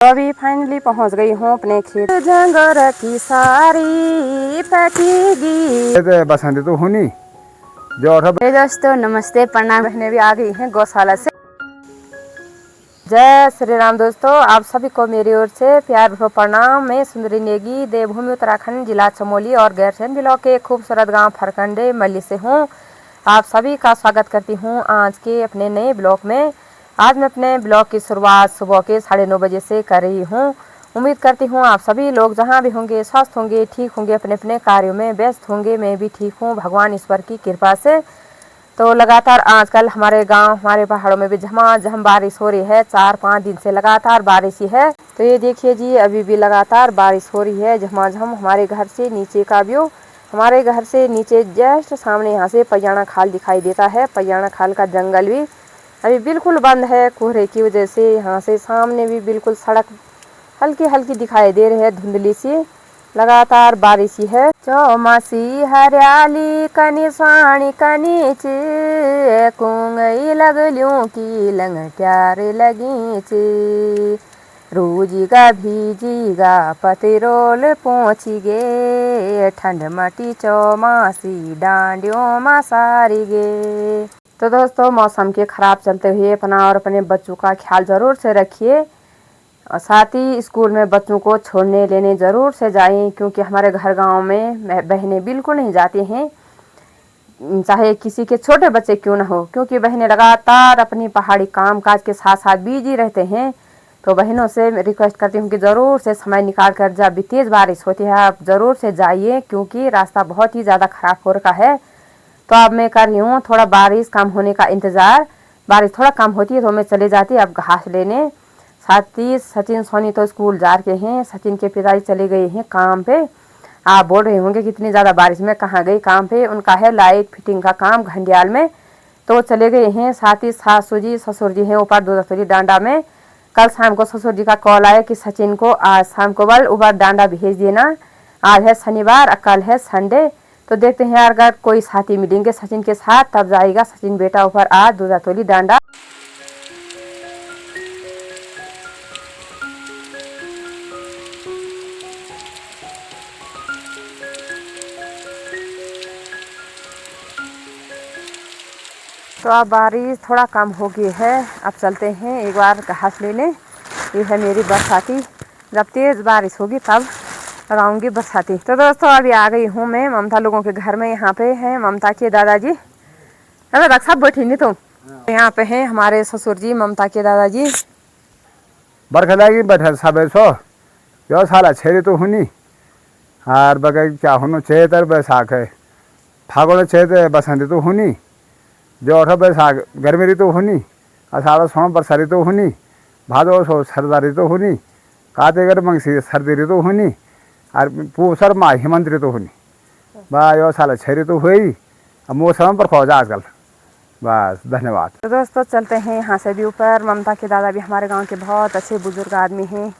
तो अभी फाइनली पहुंच गई हूँ अपने खेत। जंगर की सारी पकीगी बसंत तो हुनी जो दोस्तों नमस्ते प्रणाम। बहने भी आ गई हैं गौशाला से। जय श्री राम। दोस्तों आप सभी को मेरी ओर से प्यार भरा प्रणाम। मैं सुंदरी नेगी देवभूमि उत्तराखंड जिला चमोली और गैरसैंण जिलों के खूबसूरत गांव फरकंडे मल्ली से हूं। आप सभी का स्वागत करती हूं आज के अपने नए ब्लॉग में। आज मैं अपने ब्लॉग की शुरुआत सुबह के 9:30 बजे से कर रही हूं। उम्मीद करती हूं आप सभी लोग जहां भी होंगे स्वस्थ होंगे, ठीक होंगे, अपने अपने कार्यों में व्यस्त होंगे। मैं भी ठीक हूं भगवान ईश्वर की कृपा से। तो लगातार आजकल हमारे गांव हमारे पहाड़ों में भी झमाझम बारिश हो रही है। 4-5 दिन से लगातार बारिश ही है। तो ये देखिए जी अभी भी लगातार बारिश हो रही है झमाझम। हमारे घर से नीचे का व्यू, हमारे घर से नीचे जस्ट सामने यहाँ से पयाना खाल दिखाई देता है। पयाना खाल का जंगल भी अभी बिल्कुल बंद है कोहरे की वजह से। यहाँ से सामने भी बिल्कुल सड़क हल्की हल्की दिखाई दे रही है, धुंधली सी। लगातार बारिश ही है। चौमासी हरियाली कनी साणी कनीच कुंगई लगलियों की लंगट्यार लगीच रोजीगा भीजीगा पतिरोल पहुँची गे ठंड मटी चौमासी डांडियों मा सारी गे। तो दोस्तों मौसम के खराब चलते हुए अपना और अपने बच्चों का ख्याल ज़रूर से रखिए और साथ ही स्कूल में बच्चों को छोड़ने लेने ज़रूर से जाएं, क्योंकि हमारे घर गांव में बहनें बिल्कुल नहीं जाती हैं, चाहे किसी के छोटे बच्चे क्यों ना हो, क्योंकि बहनें लगातार अपनी पहाड़ी काम काज के साथ साथ बिजी रहते हैं। तो बहनों से रिक्वेस्ट करती हूँ कि ज़रूर से समय निकाल कर जब भी तेज़ बारिश होती है आप ज़रूर से जाइए, क्योंकि रास्ता बहुत ही ज़्यादा ख़राब हो रखा है। तो अब मैं कर रही हूँ थोड़ा बारिश कम होने का इंतज़ार। बारिश थोड़ा कम होती है तो मैं चले जाती अब घास लेने। साथ ही सचिन सोनी तो स्कूल जा रहे हैं। सचिन के पिताजी चले गए हैं काम पे। आप बोल रहे होंगे कितनी ज़्यादा बारिश में कहाँ गई काम पे। उनका है लाइट फिटिंग का काम घंडियाल में, तो चले गए हैं। साथ ही सासू जी ससुर जी हैं ऊपर दूधरी डांडा में। कल शाम को ससुर जी का कॉल आया कि सचिन को आज शाम को बल ऊपर डांडा भेज देना। आज है शनिवार, कल है संडे। तो देखते हैं यार अगर कोई साथी मिलेंगे सचिन के साथ तब जाएगा सचिन बेटा ऊपर आज दूधातोली डांडा। तो अब बारिश थोड़ा कम हो गई है। अब चलते हैं एक बार घास लेने। ये है मेरी बरसाती, जब तेज़ बारिश होगी तब लगाऊंगी बरसाती। तो दोस्तों अभी आ गई हूँ मैं ममता लोगों के घर में। यहाँ पे है ममता के दादाजी। अरे रक्षा बैठी नहीं तुम। यहाँ पे हैं हमारे ससुर जी ममता के दादाजी। बर्खा लगी बैठा सब सो यो साला छेरी तो हुनी हार बगे क्या हुनु चेतर बैसाख है फागुन चेत बसंत तो हुनी जो बैसाख गर्मी ऋतु हुनी अषाढ़ सोम बरसा ऋतु हुनी भादो सो सर्दा ऋतु हुनी कातेगर मंगसी सर्दी ऋतु हुनी और पूसर माह हेमंत ऋतु हुनी बा यो साला छेरी तो हुई। अब मौसम पर खोजा आजकल बस। धन्यवाद। तो दोस्तों चलते हैं यहाँ से भी ऊपर। ममता के दादा भी हमारे गांव के बहुत अच्छे बुजुर्ग आदमी हैं।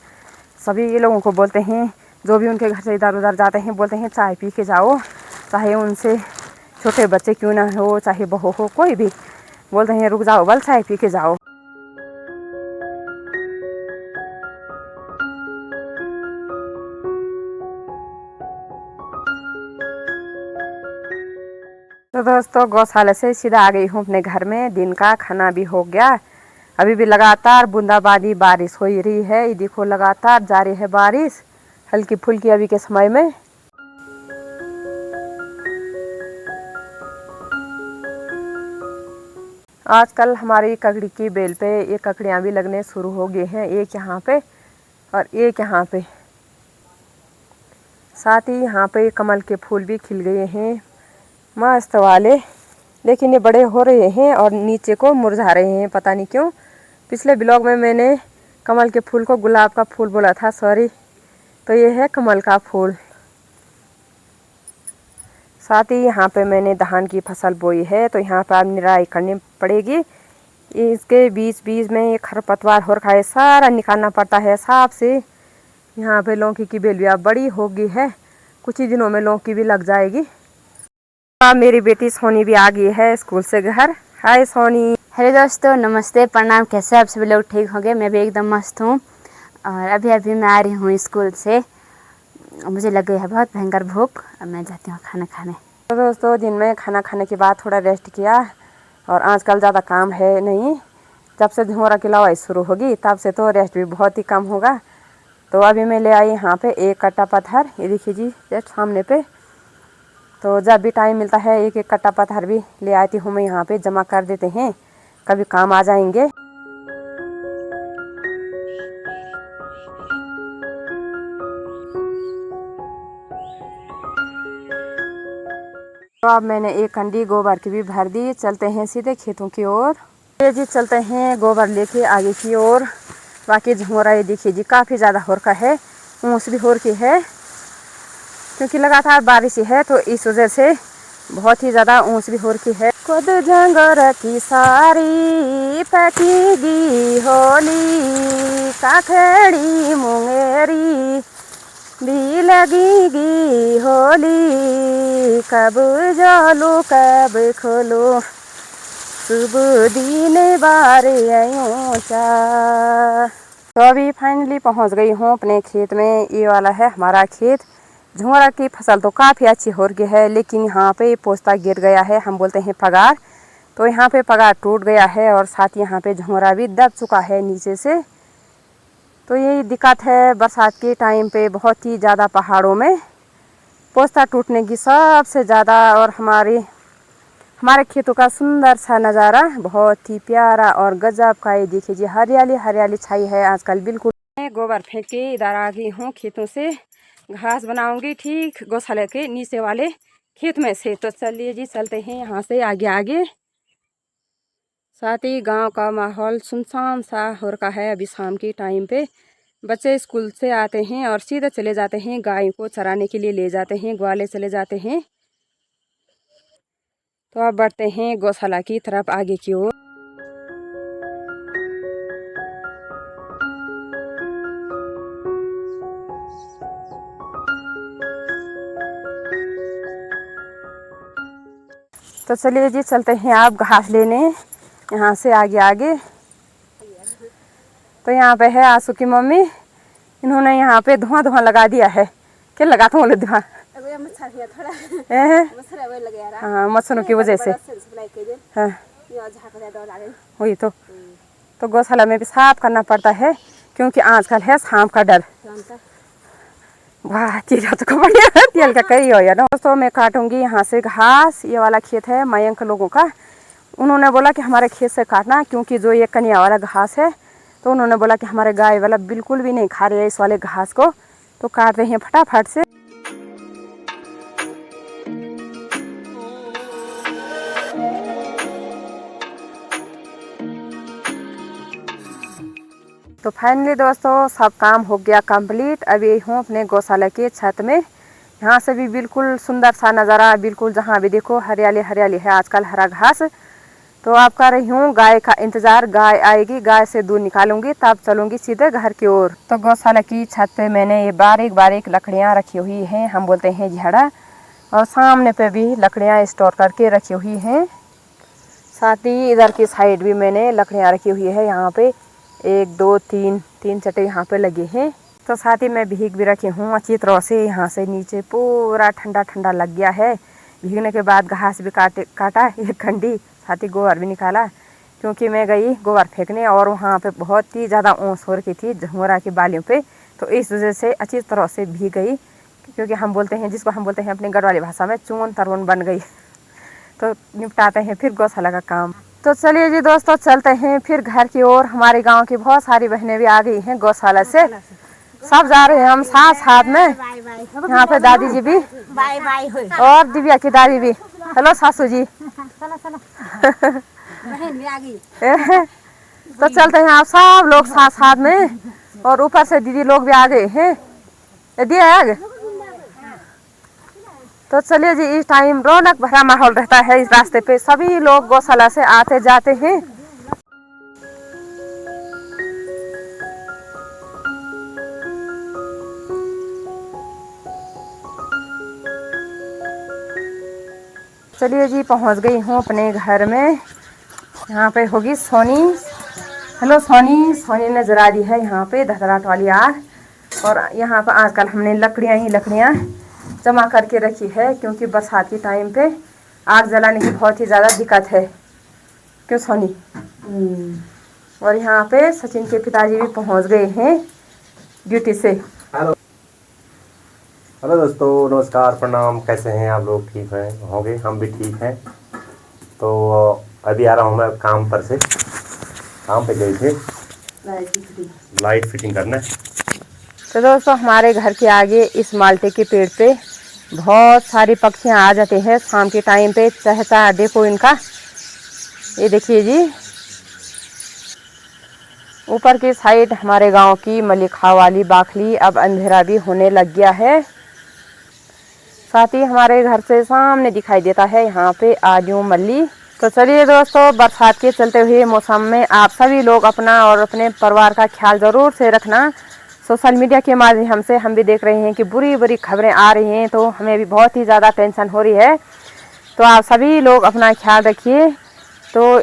सभी लोगों को बोलते हैं जो भी उनके घर से इधर उधर जाते हैं बोलते हैं चाय पी के जाओ, चाहे उनसे छोटे बच्चे क्यों ना हो, चाहे बहू हो, कोई भी बोलते हैं रुक जाओ बल चाय पी के जाओ। तो दोस्तों गौशाला से सीधा आ गई हूँ अपने घर में। दिन का खाना भी हो गया। अभी भी लगातार बूंदाबांदी बारिश हो रही है। ये देखो लगातार जारी है बारिश हल्की फुल्की अभी के समय में। आजकल हमारी ककड़ी की बेल पे ये ककड़ियाँ भी लगने शुरू हो गए हैं, एक यहाँ पे और एक यहाँ पे। साथ ही यहाँ पे कमल के फूल भी खिल गए हैं मस्त वाले, लेकिन ये बड़े हो रहे हैं और नीचे को मुरझा रहे हैं, पता नहीं क्यों। पिछले ब्लॉग में मैंने कमल के फूल को गुलाब का फूल बोला था, सॉरी। तो ये है कमल का फूल। साथ ही यहाँ पे मैंने धान की फसल बोई है, तो यहाँ पर निराई करनी पड़ेगी। इसके बीच बीच में ये खरपतवार हो रखा है, सारा निकालना पड़ता है साफ से। यहाँ पे लौकी की बेल भी अब बड़ी होगी है, कुछ ही दिनों में लौकी भी लग जाएगी। मेरी बेटी सोनी भी आ गई है स्कूल से घर। हाय सोनी। हेलो दोस्तों नमस्ते प्रणाम। कैसे आप सभी लोग ठीक होंगे? मैं भी एकदम मस्त हूँ। और अभी अभी मैं आ रही हूँ स्कूल से। मुझे लग गई है बहुत भयंकर भूख। अब मैं जाती हूँ खाना खाने। तो दोस्तों दिन में खाना खाने के बाद थोड़ा रेस्ट किया और आजकल ज़्यादा काम है नहीं। जब से झुमरा की लवाई शुरू होगी तब से तो रेस्ट भी बहुत ही कम होगा। तो अभी मैं ले आई यहाँ पे एक कट्टा पत्थर, ये देखिए जी जस्ट सामने पे। तो जब भी टाइम मिलता है एक एक कट्टा पत्थर भी ले आती हूँ मैं, यहाँ पे जमा कर देते हैं, कभी काम आ जाएंगे। तो अब मैंने एक कंडी गोबर की भी भर दी। चलते हैं सीधे खेतों की ओर। ये जी चलते हैं गोबर लेके आगे की ओर। बाकी झुमरा ये देखिए जी काफ़ी ज़्यादा हो रखा है, ऊँस भी हो रखी है क्योंकि लगातार बारिश है, तो इस वजह से बहुत ही ज़्यादा ऊँस भी हो रखी है। खुद झंगर की सारी पकीगी होली, काखड़ी मुंगेरी भी लगेगी होली, कब जालो कब खोलो सुबह दिन बारे ऊँचा। तो अभी फाइनली पहुंच गई हूँ अपने खेत में। ये वाला है हमारा खेत। झुमरा की फसल तो काफ़ी अच्छी हो रही है, लेकिन यहाँ पे पोस्ता गिर गया है, हम बोलते हैं पगार। तो यहाँ पे पगार टूट गया है और साथ यहाँ पे झुमरा भी दब चुका है नीचे से। तो यही दिक्कत है बरसात के टाइम पे, बहुत ही ज़्यादा पहाड़ों में पोस्ता टूटने की सबसे ज़्यादा। और हमारे खेतों का सुंदर सा नज़ारा बहुत ही प्यारा और गजब का। ये देखिए जी हरियाली हरियाली छाई है आजकल बिल्कुल। मैं गोबर फेंक के इधर आ गई हूँ खेतों से, घास बनाऊंगी ठीक गौशाला के नीचे वाले खेत में से। तो चलिए जी चलते हैं यहाँ से आगे आगे। साथ ही गांव का माहौल सुनसान सा हो रखा है अभी शाम के टाइम पे। बच्चे स्कूल से आते हैं और सीधे चले जाते हैं गाय को चराने के लिए, ले जाते हैं ग्वाले चले जाते हैं। तो अब बढ़ते हैं गौशाला की तरफ आगे की ओर। तो चलिए जी चलते हैं आप घास लेने यहाँ से आगे आगे। तो यहाँ पे है आंसू की मम्मी, इन्होंने यहाँ पे धुआं धुआं लगा दिया है। क्या लगा था बोले धुआं? हाँ मच्छरों की वजह से। हाँ वही तो गौशाला में भी साफ करना पड़ता है क्योंकि आजकल है सांप का डर। वाह तेल तो बढ़िया तेल का कई हो या ना। दोस्तों मैं काटूंगी यहाँ से घास। ये वाला खेत है मयंक लोगों का। उन्होंने बोला कि हमारे खेत से काटना, क्योंकि जो ये कनिया वाला घास है तो उन्होंने बोला कि हमारे गाय वाला बिल्कुल भी नहीं खा रहे हैं इस वाले घास को, तो काट रहे हैं फटाफट से। तो फाइनली दोस्तों सब काम हो गया कंप्लीट। अभी हूँ अपने गौशाला के छत में। यहाँ से भी बिल्कुल सुंदर सा नज़ारा, बिल्कुल जहाँ भी देखो हरियाली हरियाली है आजकल, हरा घास। तो आप कर रही हूँ गाय का इंतज़ार। गाय आएगी, गाय से दूध निकालूंगी, तब चलूंगी सीधे घर की ओर। तो गौशाला की छत पे मैंने ये बारीक बारीक लकड़ियाँ रखी हुई हैं, हम बोलते हैं झाड़ा। और सामने पे भी लकड़ियाँ स्टोर करके रखी हुई हैं। साथ ही इधर की साइड भी मैंने लकड़ियाँ रखी हुई है। यहाँ पे 1 2 3 चटे यहाँ पे लगे हैं। तो साथ ही मैं भीग भी रखी हूँ अच्छी तरह से। यहाँ से नीचे पूरा ठंडा ठंडा लग गया है। भीगने के बाद घास भी काटा एक खंडी, साथ ही गोबर भी निकाला, क्योंकि मैं गई गोबर फेंकने और वहाँ पे बहुत ही ज़्यादा ओस हो रखी थी झुमरा की बालियों पे। तो इस वजह से अच्छी तरह से भीग गई, क्योंकि हम बोलते हैं, जिसको हम बोलते हैं अपनी गढ़वाली भाषा में चून तरुण बन गई। तो निपटाते हैं फिर गौशाला का काम। तो चलिए जी दोस्तों चलते हैं फिर घर की ओर। हमारे गांव की बहुत सारी बहनें भी आ गई हैं गौशाला से, सब जा रहे हैं हम साथ साथ में। यहाँ पे दादी जी भी और दिव्या की दादी भी। हेलो सासू जी। तो चलते हैं आप सब लोग साथ साथ में, और ऊपर से दीदी लोग भी आ गए हैं। दिया तो चलिए जी, इस टाइम रौनक भरा माहौल रहता है इस रास्ते पे, सभी लोग गौशाला से आते जाते हैं। चलिए जी पहुंच गई हूँ अपने घर में। यहाँ पे होगी सोनी हेलो सोनी, सोनी ने जला दी है यहाँ पे धधराहट वाली आग। और यहाँ पर आजकल हमने लकड़ियाँ जमा करके रखी है, क्योंकि बरसात के टाइम पे आग जलाने की बहुत ही ज़्यादा दिक्कत है। क्यों सोनी? और यहाँ पे सचिन के पिताजी भी पहुँच गए हैं ड्यूटी से। हेलो हेलो दोस्तों, नमस्कार, प्रणाम। कैसे हैं आप लोग? ठीक हैं होंगे, हम भी ठीक हैं। तो अभी आ रहा हूँ मैं काम पर से। काम पे गए थे लाइट फिटिंग करना। तो दोस्तों हमारे घर के आगे इस माल्टे के पेड़ पे बहुत सारे पक्षियाँ आ जाते हैं शाम के टाइम पे। चहचहा देखो इनका, ये देखिए जी। ऊपर की साइड हमारे गांव की मलिखा वाली बाखली, अब अंधेरा भी होने लग गया है। साथ ही हमारे घर से सामने दिखाई देता है यहाँ पे आजू मल्ली। तो चलिए दोस्तों, बरसात के चलते हुए मौसम में आप सभी लोग अपना और अपने परिवार का ख्याल ज़रूर से रखना। सोशल मीडिया के माध्यम से हम भी देख रहे हैं कि बुरी बुरी खबरें आ रही हैं, तो हमें भी बहुत ही ज़्यादा टेंशन हो रही है। तो आप सभी लोग अपना ख्याल रखिए। तो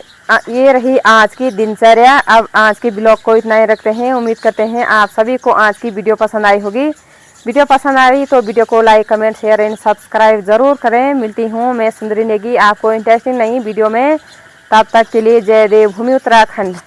ये रही आज की दिनचर्या। अब आज के ब्लॉग को इतना ही रखते हैं। उम्मीद करते हैं आप सभी को आज की वीडियो पसंद आई होगी। वीडियो पसंद आ रही तो वीडियो को like, comment, share and subscribe ज़रूर करें। मिलती हूँ मैं सुंदरी नेगी आपको इंटरेस्टिंग नई वीडियो में। तब तक के लिए जय देवभूमि उत्तराखंड।